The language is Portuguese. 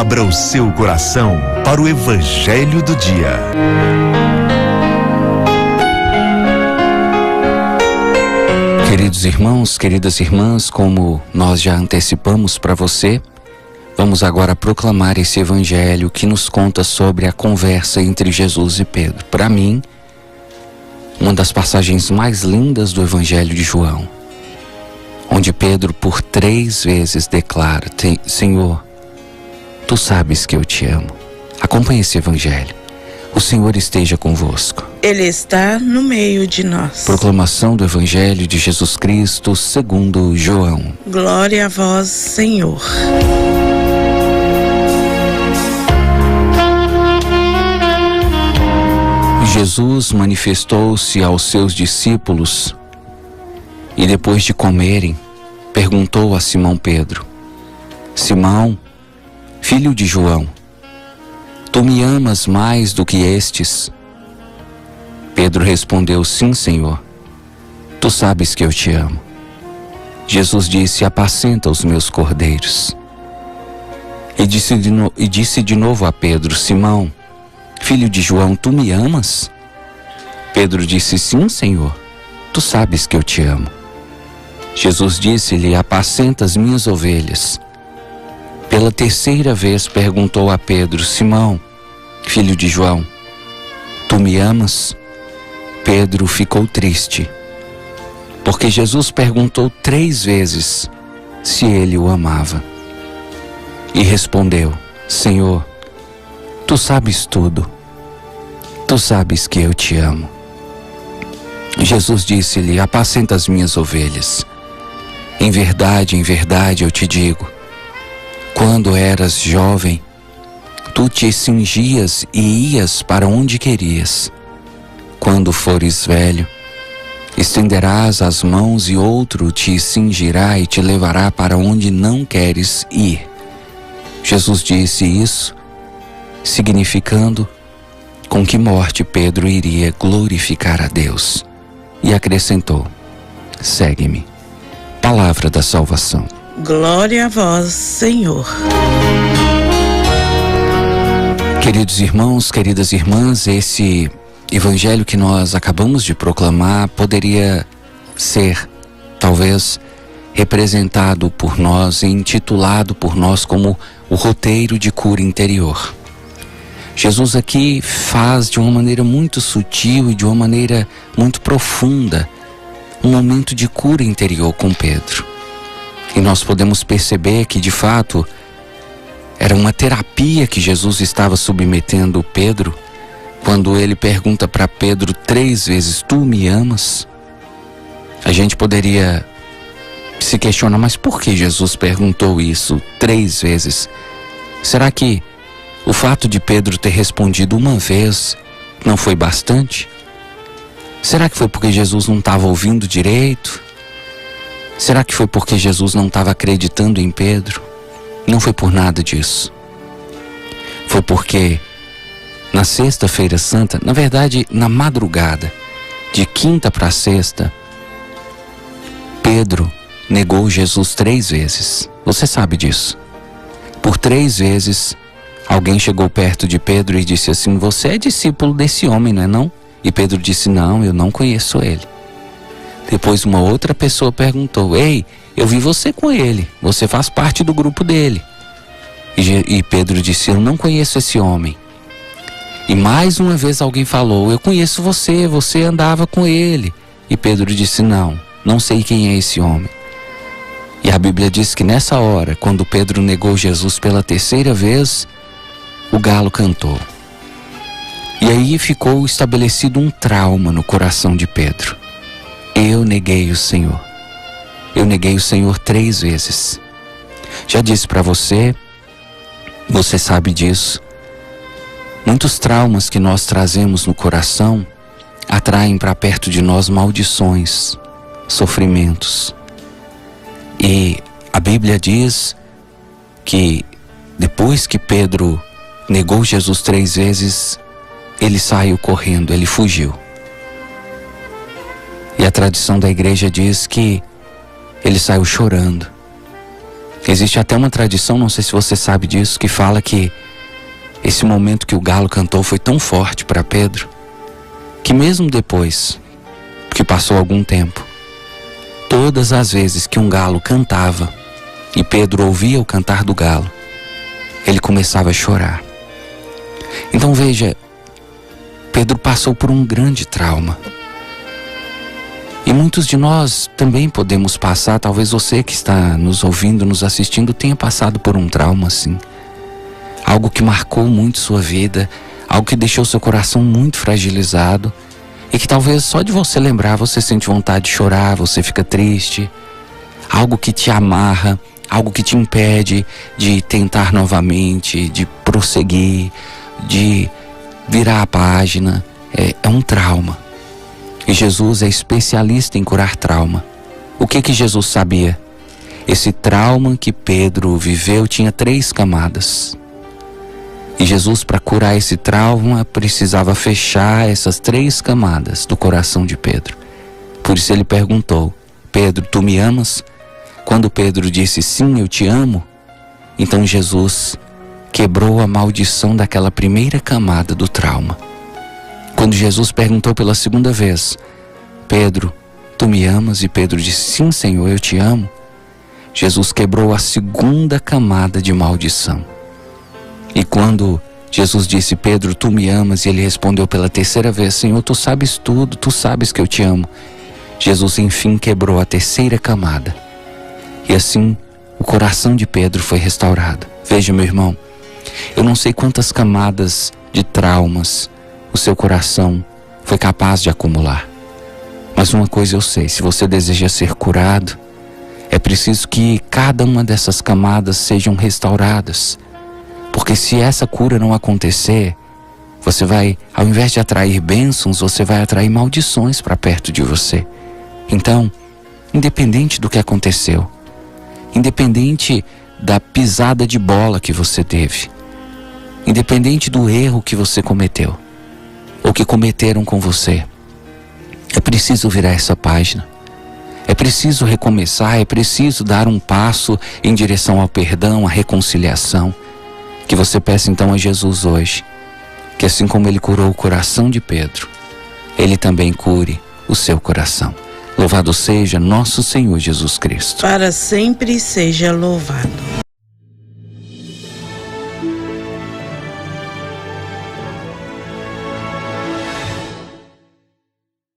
Abra o seu coração para o Evangelho do Dia. Queridos irmãos, queridas irmãs, como nós já antecipamos para você, vamos agora proclamar esse Evangelho que nos conta sobre a conversa entre Jesus e Pedro. Para mim, uma das passagens mais lindas do Evangelho de João, onde Pedro por 3 vezes declara: Senhor, Tu sabes que eu te amo. Acompanhe esse Evangelho. O Senhor esteja convosco. Ele está no meio de nós. Proclamação do Evangelho de Jesus Cristo segundo João. Glória a vós, Senhor. Jesus manifestou-se aos seus discípulos e depois de comerem, perguntou a Simão Pedro: Simão, filho de João, tu me amas mais do que estes? Pedro respondeu: Sim, Senhor, tu sabes que eu te amo. Jesus disse: Apacenta os meus cordeiros. E disse de novo a Pedro: Simão, filho de João, tu me amas? Pedro disse: Sim, Senhor, tu sabes que eu te amo. Jesus disse-lhe: Apacenta as minhas ovelhas. Pela 3ª vez perguntou a Pedro: Simão, filho de João, tu me amas? Pedro ficou triste, porque Jesus perguntou 3 vezes se ele o amava. E respondeu: Senhor, tu sabes tudo. Tu sabes que eu te amo. Jesus disse-lhe: Apacenta as minhas ovelhas. Em verdade eu te digo, quando eras jovem, tu te cingias e ias para onde querias. Quando fores velho, estenderás as mãos e outro te cingirá e te levará para onde não queres ir. Jesus disse isso, significando com que morte Pedro iria glorificar a Deus. E acrescentou: Segue-me. Palavra da salvação. Glória a vós, Senhor. Queridos irmãos, queridas irmãs, esse Evangelho que nós acabamos de proclamar poderia ser, talvez, representado por nós e intitulado por nós como o roteiro de cura interior. Jesus aqui faz de uma maneira muito sutil e de uma maneira muito profunda um momento de cura interior com Pedro. E nós podemos perceber que, de fato, era uma terapia que Jesus estava submetendo Pedro quando ele pergunta para Pedro 3 vezes: Tu me amas? A gente poderia se questionar, mas por que Jesus perguntou isso 3 vezes? Será que o fato de Pedro ter respondido uma vez não foi bastante? Será que foi porque Jesus não estava ouvindo direito? Será que foi porque Jesus não estava acreditando em Pedro? Não foi por nada disso. Foi porque na Sexta-feira Santa, na verdade na madrugada, de quinta para sexta, Pedro negou Jesus 3 vezes. Você sabe disso. Por 3 vezes, alguém chegou perto de Pedro e disse assim: Você é discípulo desse homem, não é não? E Pedro disse: Não, eu não conheço ele. Depois uma outra pessoa perguntou: Ei, eu vi você com ele, você faz parte do grupo dele. E Pedro disse: Eu não conheço esse homem. E mais uma vez alguém falou: Eu conheço você, você andava com ele. E Pedro disse: Não sei quem é esse homem. E a Bíblia diz que nessa hora, quando Pedro negou Jesus pela 3ª vez, o galo cantou. E aí ficou estabelecido um trauma no coração de Pedro. Eu neguei o Senhor. Eu neguei o Senhor 3 vezes. Já disse para você, você sabe disso. Muitos traumas que nós trazemos no coração atraem para perto de nós maldições, sofrimentos. E a Bíblia diz que depois que Pedro negou Jesus 3 vezes, ele saiu correndo, ele fugiu. E a tradição da igreja diz que ele saiu chorando. Existe até uma tradição, não sei se você sabe disso, que fala que esse momento que o galo cantou foi tão forte para Pedro, que mesmo depois que passou algum tempo, todas as vezes que um galo cantava e Pedro ouvia o cantar do galo, ele começava a chorar. Então veja, Pedro passou por um grande trauma. E muitos de nós também podemos passar, talvez você que está nos ouvindo, nos assistindo, tenha passado por um trauma assim. Algo que marcou muito sua vida, algo que deixou seu coração muito fragilizado e que talvez só de você lembrar você sente vontade de chorar, você fica triste. Algo que te amarra, algo que te impede de tentar novamente, de prosseguir, de virar a página. É um trauma. E Jesus é especialista em curar trauma. O que Jesus sabia? Esse trauma que Pedro viveu tinha 3 camadas. E Jesus, para curar esse trauma, precisava fechar essas 3 camadas do coração de Pedro. Por isso ele perguntou: Pedro, tu me amas? Quando Pedro disse sim, eu te amo, então Jesus quebrou a maldição daquela primeira camada do trauma. Quando Jesus perguntou pela segunda vez: Pedro, tu me amas? E Pedro disse sim, Senhor, eu te amo. Jesus quebrou a segunda camada de maldição. E quando Jesus disse: Pedro, tu me amas? E ele respondeu pela terceira vez: Senhor, tu sabes tudo, tu sabes que eu te amo. Jesus enfim quebrou a terceira camada. E assim o coração de Pedro foi restaurado. Veja, meu irmão, eu não sei quantas camadas de traumas o seu coração foi capaz de acumular. Mas uma coisa eu sei: se você deseja ser curado, é preciso que cada uma dessas camadas sejam restauradas. Porque se essa cura não acontecer, você vai, ao invés de atrair bênçãos, você vai atrair maldições para perto de você. Então, independente do que aconteceu, independente da pisada de bola que você teve, independente do erro que você cometeu, ou que cometeram com você, é preciso virar essa página. É preciso recomeçar, é preciso dar um passo em direção ao perdão, à reconciliação. Que você peça então a Jesus hoje, que assim como ele curou o coração de Pedro, ele também cure o seu coração. Louvado seja nosso Senhor Jesus Cristo. Para sempre seja louvado.